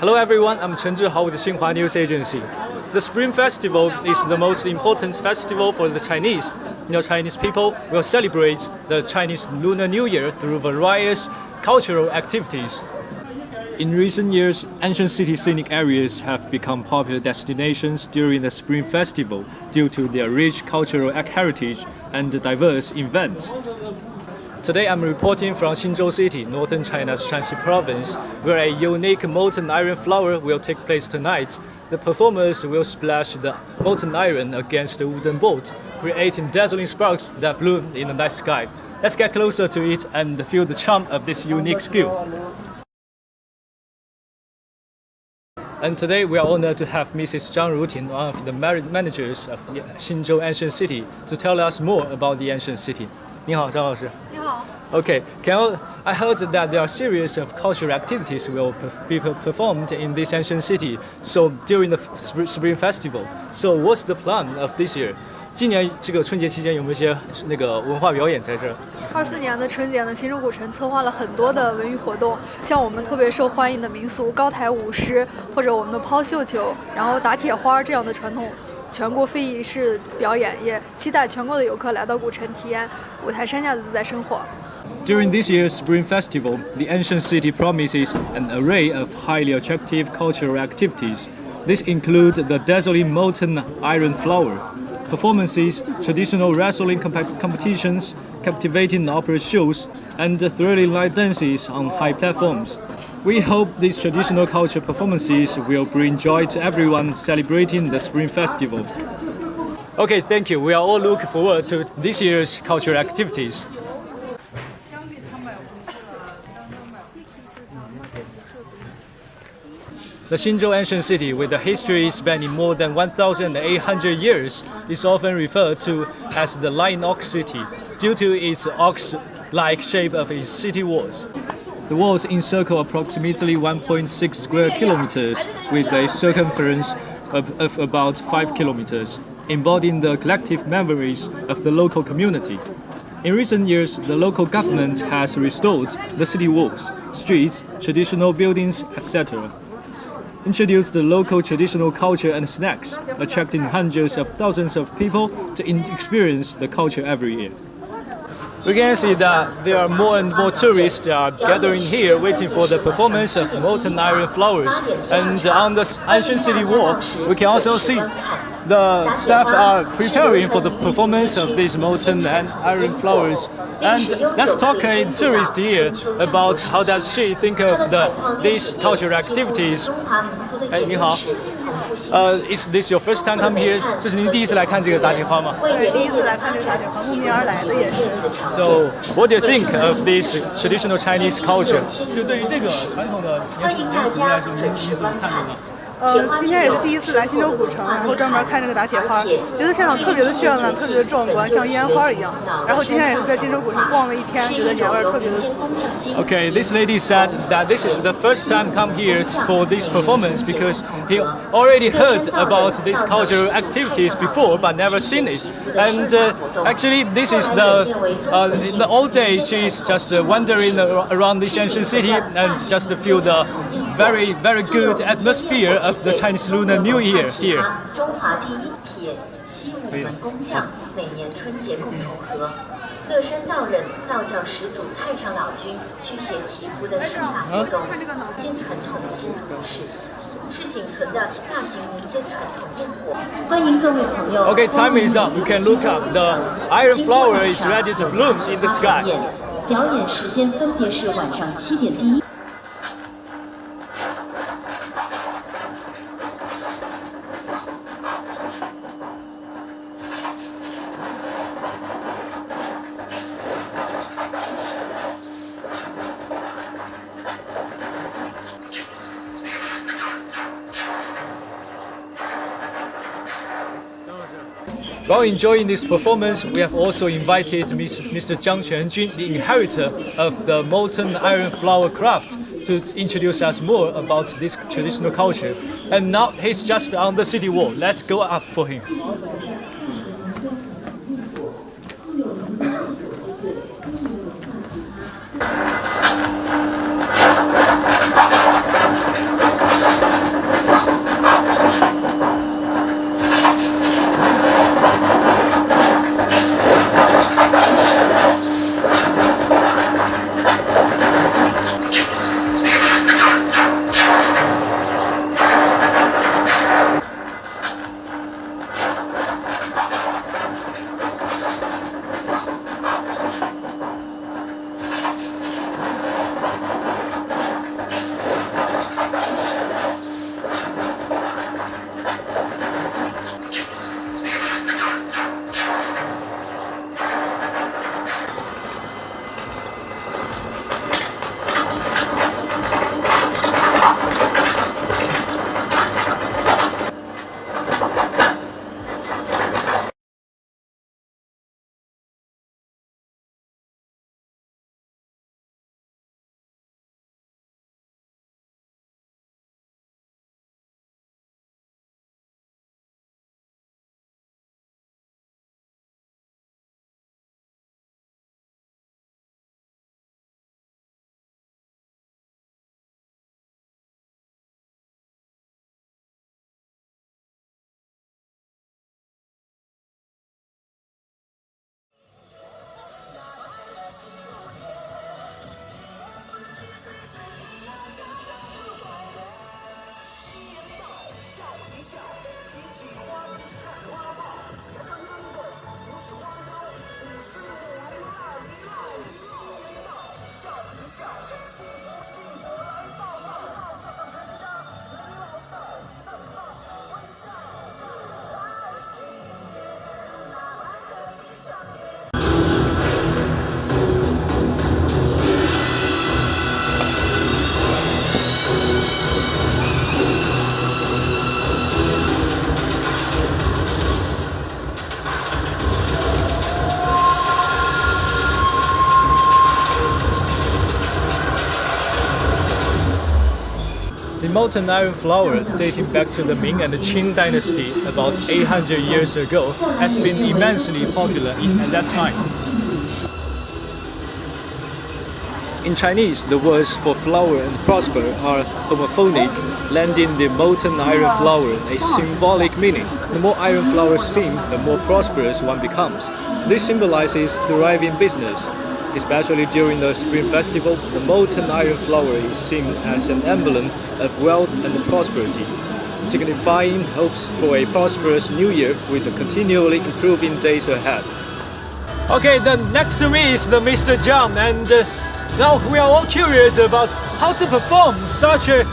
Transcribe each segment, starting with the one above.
Hello everyone, I'm Chen Zhihao with the Xinhua News Agency. The Spring Festival is the most important festival for the Chinese. Chinese people will celebrate the Chinese Lunar New Year through various cultural activities. In recent years, ancient city scenic areas have become popular destinations during the Spring Festival due to their rich cultural heritage and diverse events. Today I'm reporting from Xinzhou City, northern China's Shanxi Province, where a unique molten iron flower will take place tonight. The performers will splash the molten iron against the wooden bolt, creating dazzling sparks that bloom in the night sky. Let's get closer to it and feel the charm of this unique skill. And today we are honored to have Mrs. Zhang Ruting, one of the managers of the Xinzhou Ancient City, to tell us more about the ancient city. 你好，张老师。你好。Okay, I heard that there are a series of cultural activities will be performed in this ancient city. So during the Spring Festival, so what's the plan of this year? 今年这个春节期间有没有一些文化表演在这儿？24年的春节呢，秦州古城策划了很多的文娱活动，像我们特别受欢迎的民俗高台舞狮，或者我们的抛绣球，然后打铁花这样的传统全国非遗式表演，也期待全国的游客来到古城体验五台山下的自在生活。During this year's Spring Festival, the ancient city promises an array of highly attractive cultural activities. These include the dazzling molten iron flower, performances, traditional wrestling competitions, captivating opera shows, and thrilling light dances on high platforms. We hope these traditional culture performances will bring joy to everyone celebrating the Spring Festival. Okay, thank you. We are all looking forward to this year's cultural activities. The Xinzhou ancient city, with a history spanning more than 1,800 years, is often referred to as the Lion Ox City due to its ox-like shape of its city walls. The walls encircle approximately 1.6 square kilometers with a circumference of about 5 kilometers, embodying the collective memories of the local community. In recent years, the local government has restored the city walls, streets, traditional buildings, etc. Introduced the local traditional culture and snacks, attracting hundreds of thousands of people to experience the culture every year. We can see that there are more and more tourists gathering here waiting for the performance of molten iron flowers. And on the ancient city wall, we can also see the staff are preparing for the performance of these molten iron flowers. And let's talk to a tourist here about how does she think of these cultural activities. 哎，你好。Is this your first time come here? 这是您第一次来看这个打铁花吗？对，第一次来看这个打铁花，慕名而来的也是。So, what do you think of this traditional Chinese culture? 就对于这个传统的民俗来说，您怎么看这个？今天也是第一次来新洲古城，然后专门看这个打铁花，觉得现场特别的绚烂，特别的壮观，像烟花一样。然后今天也是在新洲古城逛了一天，觉得年味特别的足。Okay, this lady said that this is the first time come here for this performance because he already heard about these cultural activities before but never seen it. And actually, this is the old day. She's just wandering around this ancient city and just feel the very, very good atmosphere of the Chinese Lunar New Year here. 中华第一铁西武门工匠每年春节共同和乐山道人道教始祖太上老君驱邪祈福的盛大活动，兼传统庆祝仪式，是仅存的大型民间传统焰火。欢迎各位朋友。Okay, time is up. You can look up. The iron flower is ready to bloom in the sky. 表演时间分别是晚上7点第一。While enjoying this performance, we have also invited Mr. Jiang Quanjun, the inheritor of the molten iron flower craft, to introduce us more about this traditional culture. And now he's just on the city wall. Let's go up for him. molten iron flower, dating back to the Ming and the Qing dynasty about 800 years ago, has been immensely popular at that time. In Chinese, the words for flower and prosper are homophonic, lending the molten iron flower a symbolic meaning. The more iron flowers seem, the more prosperous one becomes. This symbolizes thriving business. Especially during the Spring Festival, the molten iron flower is seen as an emblem of wealth and prosperity, signifying hopes for a prosperous new year with continually improving days ahead. Okay, then next to me is the Mr. Zhang, and now we are all curious about how to perform such a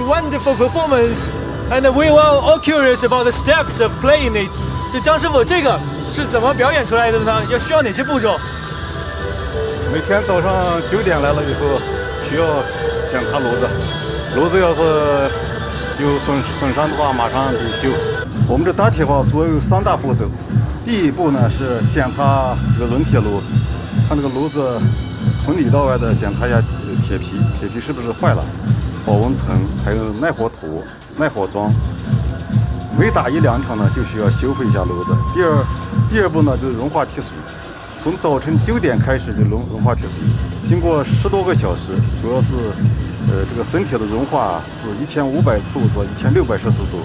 wonderful performance, and we are all curious about the steps of playing it. 就张师傅，这个是怎么表演出来的呢？要需要哪些步骤？每天早上9点来了以后，需要检查炉子，炉子要是有损伤的话，马上得修。我们这打铁话主要有3大步骤。第一步呢是检查这个轮铁炉，看这个炉子从里到外的检查一下铁皮是不是坏了，保温层，还有耐火土、耐火桩。每打1-2场呢，就需要修复一下炉子。第二步呢就是融化铁水。从早晨9点开始就融化铁水，经过10多个小时，主要是这个生铁的融化是1500度到1600摄氏度，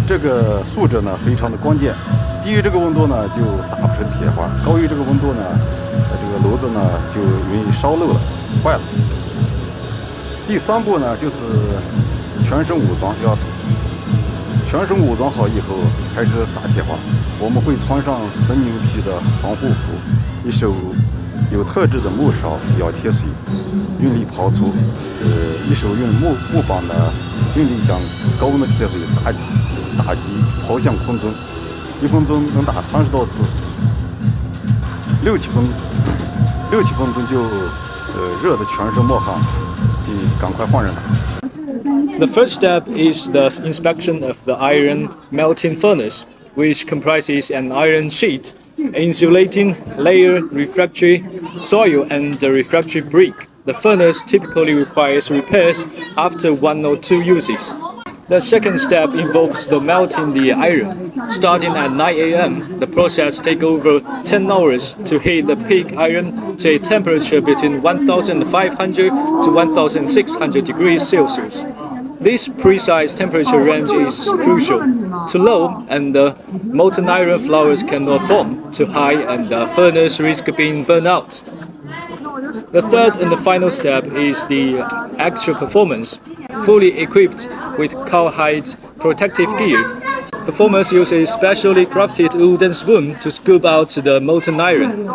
这个数值呢非常的关键。低于这个温度呢就打不成铁花，高于这个温度呢，这个炉子呢就容易烧漏了，坏了。第3步呢就是全身武装，要全身武装好以后开始打铁花。我们会穿上深牛皮的防护服，一手有特制的木勺舀铁水，用力刨出，一手用木板呢用力将高温的铁水打击抛向空中，1分钟能打30多次，6-7分钟就热得全身冒汗，你赶快换人打。The first step is the inspection of the iron melting furnace, which comprises an iron sheet, insulating layer, refractory soil, and the refractory brick. The furnace typically requires repairs after 1 or 2 uses. The second step involves the melting the iron. Starting at 9 a.m., the process takes over 10 hours to heat the pig iron to a temperature between 1,500 to 1,600 degrees Celsius. This precise temperature range is crucial. Too low, and the molten iron flowers cannot form. Too high, and the furnace risks being burned out. The third and the final step is the actual performance. Fully equipped with cowhide protective gear, performers use a specially crafted wooden spoon to scoop out the molten iron,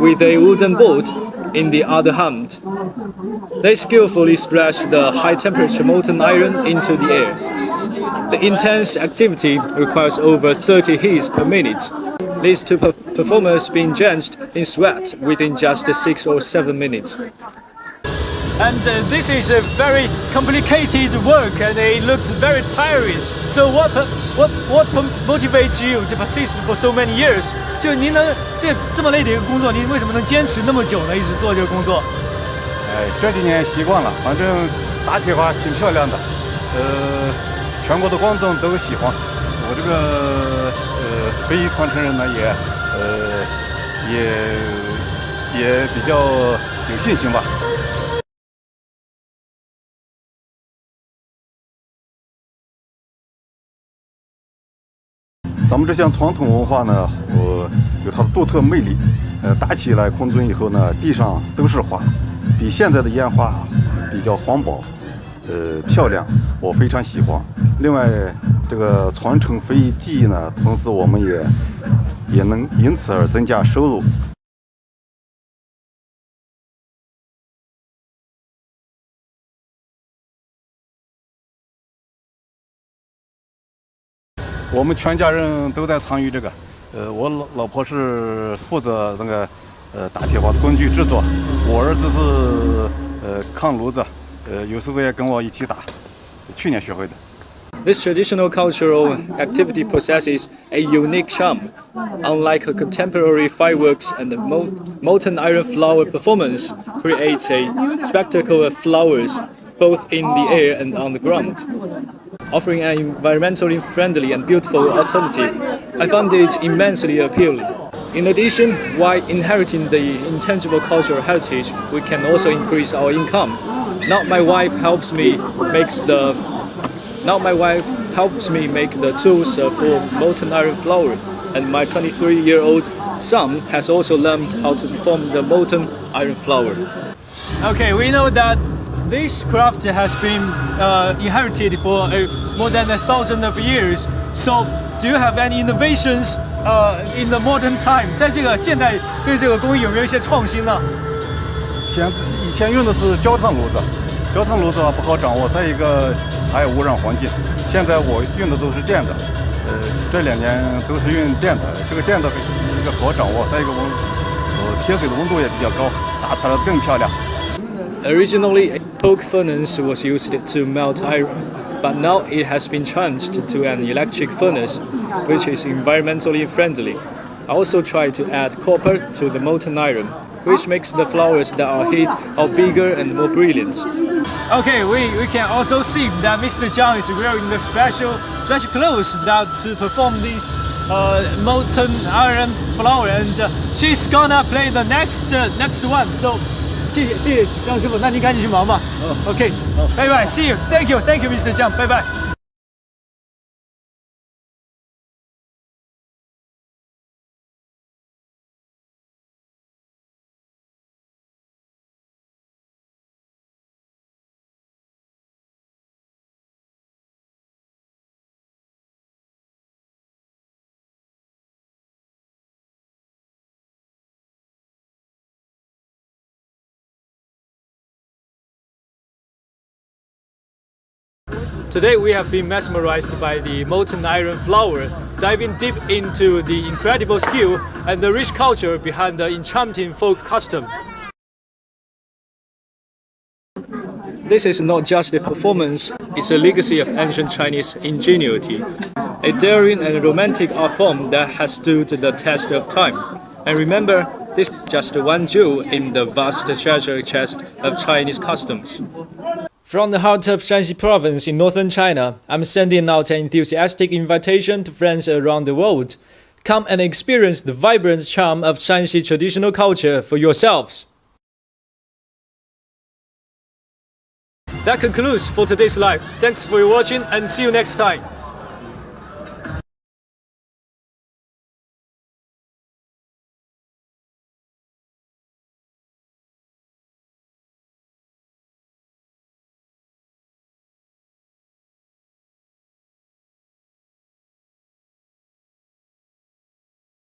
with a wooden board in the other hand. They skillfully splash the high-temperature molten iron into the air. The intense activity requires over 30 heats per minute, leads to performers being drenched in sweat within just 6 or 7 minutes. And this is a very complicated work, and it looks very tiring. So what motivates you to persist for so many years? 就您能这么累的一个工作，您为什么能坚持那么久呢？一直做这个工作？这几年习惯了，反正打铁花挺漂亮的，全国的观众都喜欢。我这个非遗传承人呢，也比较有信心吧。咱们这项传统文化呢，有它的独特魅力。打起来空中以后呢，地上都是花，比现在的烟花比较环保，漂亮，我非常喜欢。另外，这个传承非遗技艺呢，同时我们也能因此而增加收入。我们全家人都在参与这个，我老婆是负责那个打铁花的工具制作，我儿子是看炉子，有时候也跟我一起打，去年学会的。This traditional cultural activity possesses a unique charm. Unlike contemporary fireworks and the molten iron flower performance creates a spectacle of flowers, both in the air and on the ground, offering an environmentally friendly and beautiful alternative. I found it immensely appealing. In addition, while inheriting the intangible cultural heritage, we can also increase our income. Now my wife helps me make the tools for Molten Iron Flower, and my 23-year-old son has also learned how to perform the Molten Iron Flower. Okay, we know that this craft has been inherited for more than 1,000 of years. So, do you have any innovations in the modern time? 在这个现代对这个工艺有没有一些创新呢？以前用的是焦炭炉子，焦炭炉子不好掌握，再一个还有污染环境。现在我用的都是电的，这2年都是用电的，这个电的一个好掌握，再一个贴水的温度也比较高，打出来更漂亮。Originally, a coke furnace was used to melt iron, but now it has been changed to an electric furnace, which is environmentally friendly. I also try to add copper to the molten iron, which makes the flowers that are hit out bigger and more brilliant. Okay, we can also see that Mr. Zhang is wearing the special clothes that to perform this molten iron flower, and she's gonna play the next one. So, 谢谢张师傅，那您赶紧去忙吧。OK， 拜拜 ，See you，Thank you， Mr. Zhang， 拜拜。Today we have been mesmerized by the molten iron flower, diving deep into the incredible skill and the rich culture behind the enchanting folk custom. This is not just a performance, it's a legacy of ancient Chinese ingenuity, a daring and romantic art form that has stood the test of time. And remember, this is just one jewel in the vast treasure chest of Chinese customs. From the heart of Shanxi Province in northern China, I'm sending out an enthusiastic invitation to friends around the world. Come and experience the vibrant charm of Shanxi traditional culture for yourselves. That concludes for today's live. Thanks for your watching and see you next time.